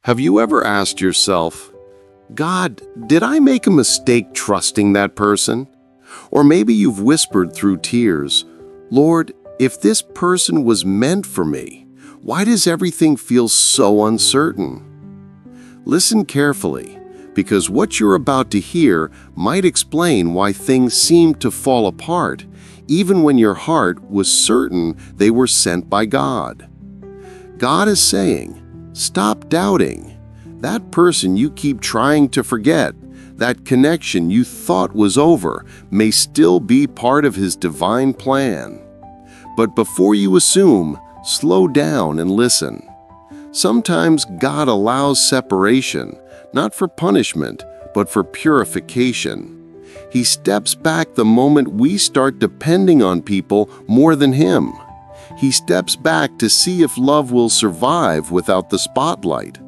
Have you ever asked yourself, God, did I make a mistake trusting that person? Or maybe you've whispered through tears, Lord, if this person was meant for me, why does everything feel so uncertain? Listen carefully, because what you're about to hear might explain why things seem to fall apart, even when your heart was certain they were sent by God. God is saying, stop doubting. That person you keep trying to forget, that connection you thought was over, may still be part of His divine plan. But before you assume, slow down and listen. Sometimes God allows separation, not for punishment, but for purification. He steps back the moment we start depending on people more than Him. He steps back to see if love will survive without the spotlight.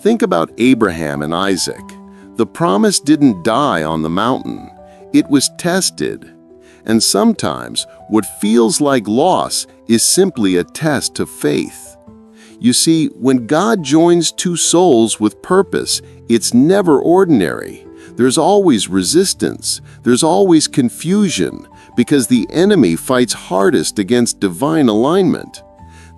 Think about Abraham and Isaac. The promise didn't die on the mountain. It was tested. And sometimes what feels like loss is simply a test of faith. You see, when God joins two souls with purpose, it's never ordinary. There's always resistance. There's always confusion, because the enemy fights hardest against divine alignment.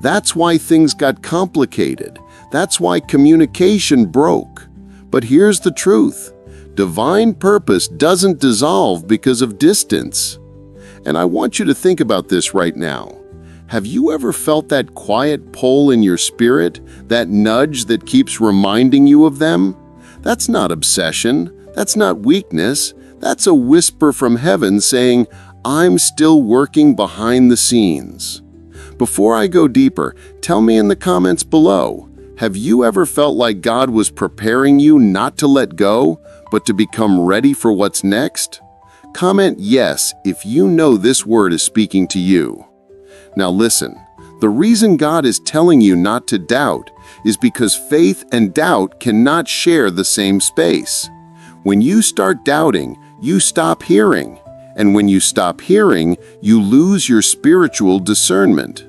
That's why things got complicated. That's why communication broke. But here's the truth. Divine purpose doesn't dissolve because of distance. And I want you to think about this right now. Have you ever felt that quiet pull in your spirit, that nudge that keeps reminding you of them? That's not obsession. That's not weakness. That's a whisper from heaven saying, I'm still working behind the scenes. Before I go deeper, tell me in the comments below, have you ever felt like God was preparing you not to let go, but to become ready for what's next? Comment yes if you know this word is speaking to you. Now listen, the reason God is telling you not to doubt is because faith and doubt cannot share the same space. When you start doubting, you stop hearing. And when you stop hearing, you lose your spiritual discernment.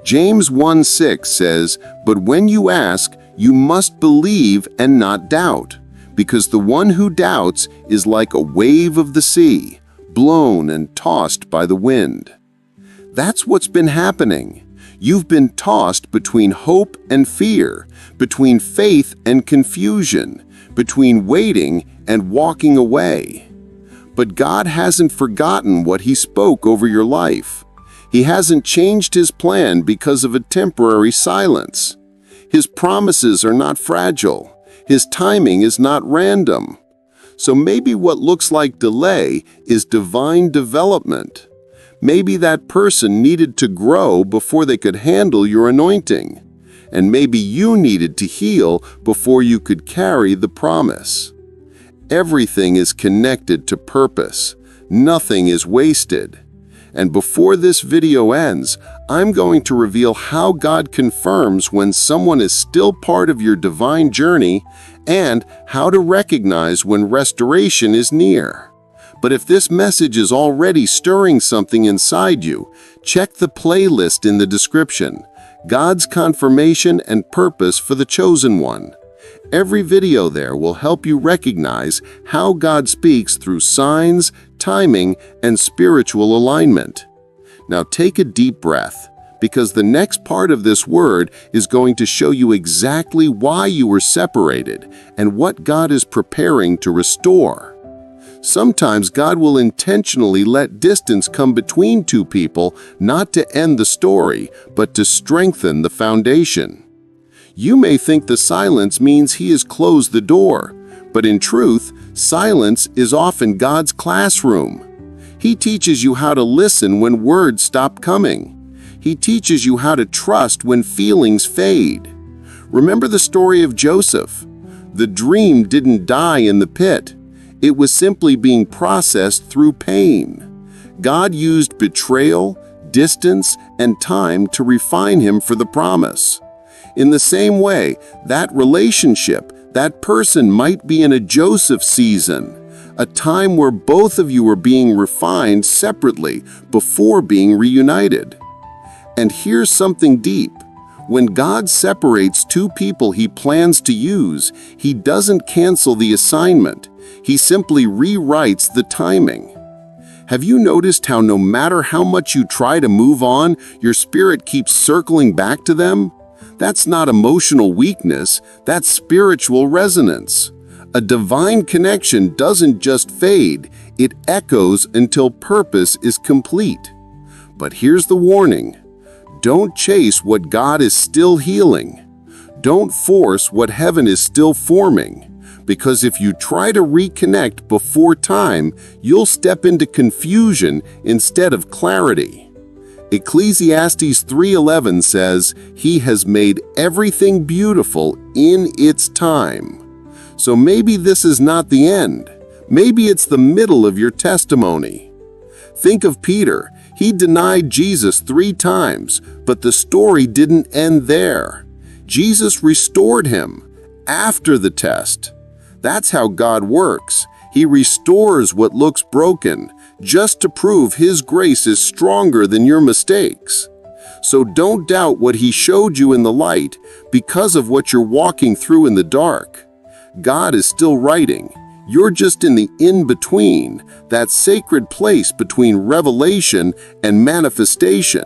James 1:6 says, "But when you ask, you must believe and not doubt, because the one who doubts is like a wave of the sea, blown and tossed by the wind." That's what's been happening. You've been tossed between hope and fear, between faith and confusion, between waiting and walking away. But God hasn't forgotten what He spoke over your life. He hasn't changed His plan because of a temporary silence. His promises are not fragile. His timing is not random. So maybe what looks like delay is divine development. Maybe that person needed to grow before they could handle your anointing. And maybe you needed to heal before you could carry the promise. Everything is connected to purpose. Nothing is wasted. And before this video ends, I'm going to reveal how God confirms when someone is still part of your divine journey and how to recognize when restoration is near. But if this message is already stirring something inside you, check the playlist in the description, God's Confirmation and Purpose for the Chosen One. Every video there will help you recognize how God speaks through signs, timing, and spiritual alignment. Now take a deep breath, because the next part of this word is going to show you exactly why you were separated and what God is preparing to restore. Sometimes God will intentionally let distance come between two people, not to end the story, but to strengthen the foundation. You may think the silence means He has closed the door, but in truth, silence is often God's classroom. He teaches you how to listen when words stop coming. He teaches you how to trust when feelings fade. Remember the story of Joseph. The dream didn't die in the pit. It was simply being processed through pain. God used betrayal, distance, and time to refine him for the promise. In the same way, that relationship, that person might be in a Joseph season, a time where both of you were being refined separately before being reunited. And here's something deep. When God separates two people He plans to use, He doesn't cancel the assignment. He simply rewrites the timing. Have you noticed how no matter how much you try to move on, your spirit keeps circling back to them? That's not emotional weakness, that's spiritual resonance. A divine connection doesn't just fade, it echoes until purpose is complete. But here's the warning. Don't chase what God is still healing. Don't force what heaven is still forming. Because if you try to reconnect before time, you'll step into confusion instead of clarity. Ecclesiastes 3:11 says, "He has made everything beautiful in its time." So maybe this is not the end. Maybe it's the middle of your testimony. Think of Peter. He denied Jesus 3 times, but the story didn't end there. Jesus restored him after the test. That's how God works. He restores what looks broken, just to prove His grace is stronger than your mistakes. So don't doubt what He showed you in the light because of what you're walking through in the dark. God is still writing. You're just in the in-between, that sacred place between revelation and manifestation.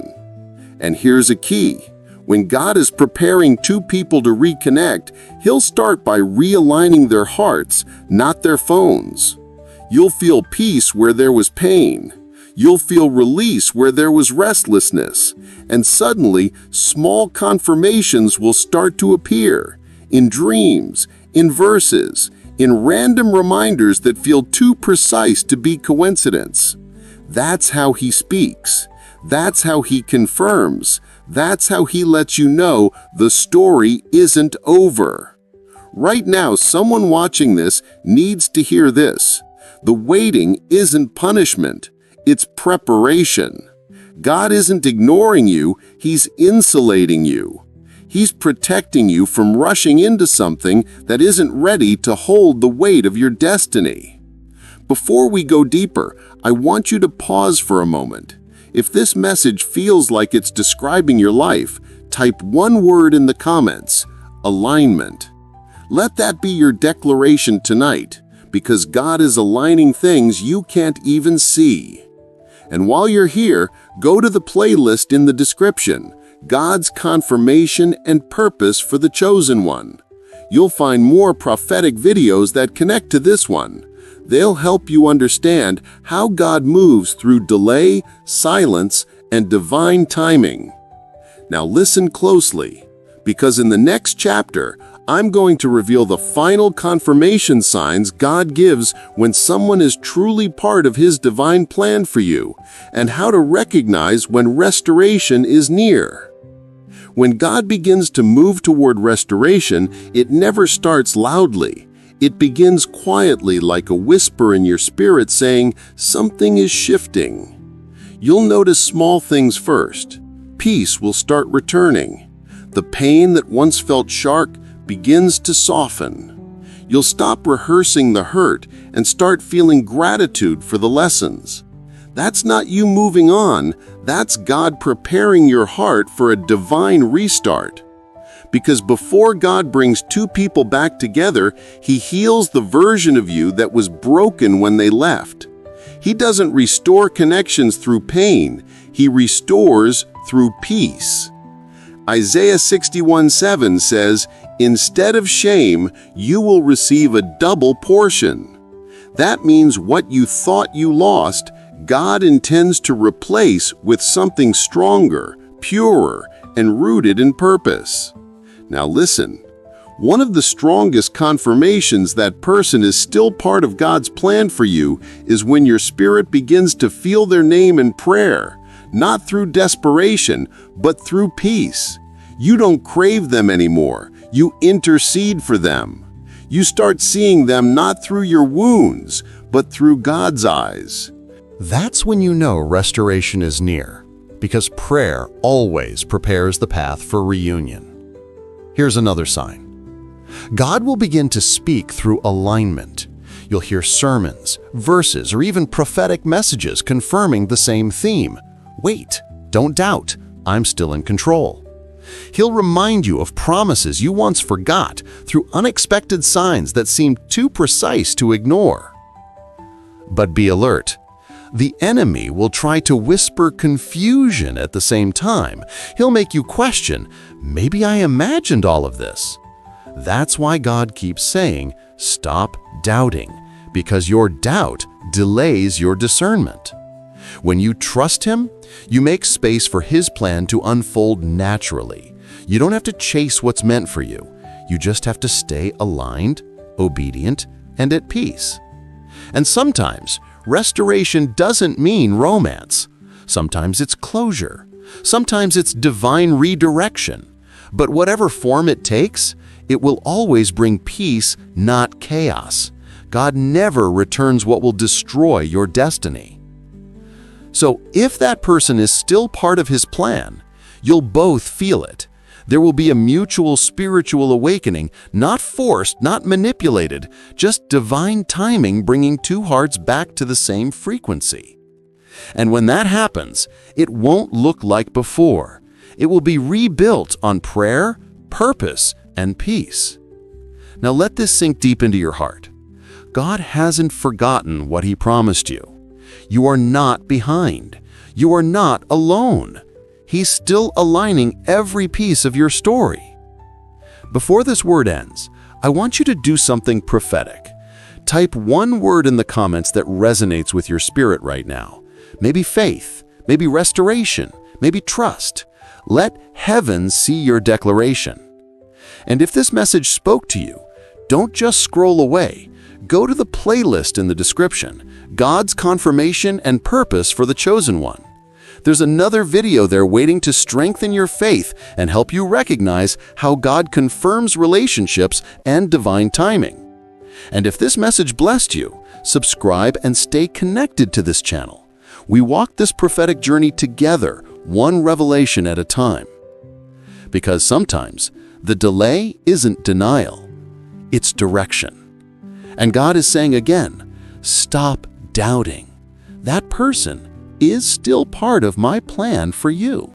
And here's a key. When God is preparing two people to reconnect, He'll start by realigning their hearts, not their phones. You'll feel peace where there was pain. You'll feel release where there was restlessness. And suddenly, small confirmations will start to appear in dreams, in verses, in random reminders that feel too precise to be coincidence. That's how He speaks. That's how He confirms. That's how He lets you know the story isn't over. Right now, someone watching this needs to hear this. The waiting isn't punishment, it's preparation. God isn't ignoring you, He's insulating you. He's protecting you from rushing into something that isn't ready to hold the weight of your destiny. Before we go deeper, I want you to pause for a moment. If this message feels like it's describing your life, type one word in the comments: alignment. Let that be your declaration tonight, because God is aligning things you can't even see. And while you're here, go to the playlist in the description, God's Confirmation and Purpose for the Chosen One. You'll find more prophetic videos that connect to this one. They'll help you understand how God moves through delay, silence, and divine timing. Now listen closely, because in the next chapter, I'm going to reveal the final confirmation signs God gives when someone is truly part of His divine plan for you, and how to recognize when restoration is near. When God begins to move toward restoration, it never starts loudly. It begins quietly, like a whisper in your spirit saying, something is shifting. You'll notice small things first. Peace will start returning. The pain that once felt sharp begins to soften. You'll stop rehearsing the hurt and start feeling gratitude for the lessons. That's not you moving on, that's God preparing your heart for a divine restart. Because before God brings two people back together, He heals the version of you that was broken when they left. He doesn't restore connections through pain, He restores through peace. Isaiah 61:7 says, "Instead of shame, you will receive a double portion." That means what you thought you lost, God intends to replace with something stronger, purer, and rooted in purpose. Now listen, one of the strongest confirmations that person is still part of God's plan for you is when your spirit begins to feel their name in prayer, not through desperation, but through peace. You don't crave them anymore, you intercede for them. You start seeing them not through your wounds, but through God's eyes. That's when you know restoration is near, because prayer always prepares the path for reunion. Here's another sign. God will begin to speak through alignment. You'll hear sermons, verses, or even prophetic messages confirming the same theme. Wait, don't doubt, I'm still in control. He'll remind you of promises you once forgot through unexpected signs that seem too precise to ignore. But be alert. The enemy will try to whisper confusion at the same time. He'll make you question, maybe I imagined all of this. That's why God keeps saying, stop doubting, because your doubt delays your discernment. When you trust Him, you make space for His plan to unfold naturally. You don't have to chase what's meant for you. You just have to stay aligned, obedient, and at peace. And sometimes, restoration doesn't mean romance. Sometimes it's closure. Sometimes it's divine redirection. But whatever form it takes, it will always bring peace, not chaos. God never returns what will destroy your destiny. So if that person is still part of His plan, you'll both feel it. There will be a mutual spiritual awakening, not forced, not manipulated, just divine timing bringing two hearts back to the same frequency. And when that happens, it won't look like before. It will be rebuilt on prayer, purpose, and peace. Now let this sink deep into your heart. God hasn't forgotten what He promised you. You are not behind. You are not alone. He's still aligning every piece of your story. Before this word ends, I want you to do something prophetic. Type one word in the comments that resonates with your spirit right now. Maybe faith, maybe restoration, maybe trust. Let heaven see your declaration. And if this message spoke to you, don't just scroll away. Go to the playlist in the description, God's Confirmation and Purpose for the Chosen One. There's another video there waiting to strengthen your faith and help you recognize how God confirms relationships and divine timing. And if this message blessed you, subscribe and stay connected to this channel. We walk this prophetic journey together, one revelation at a time. Because sometimes the delay isn't denial, it's direction. And God is saying again, stop doubting. That person is still part of my plan for you.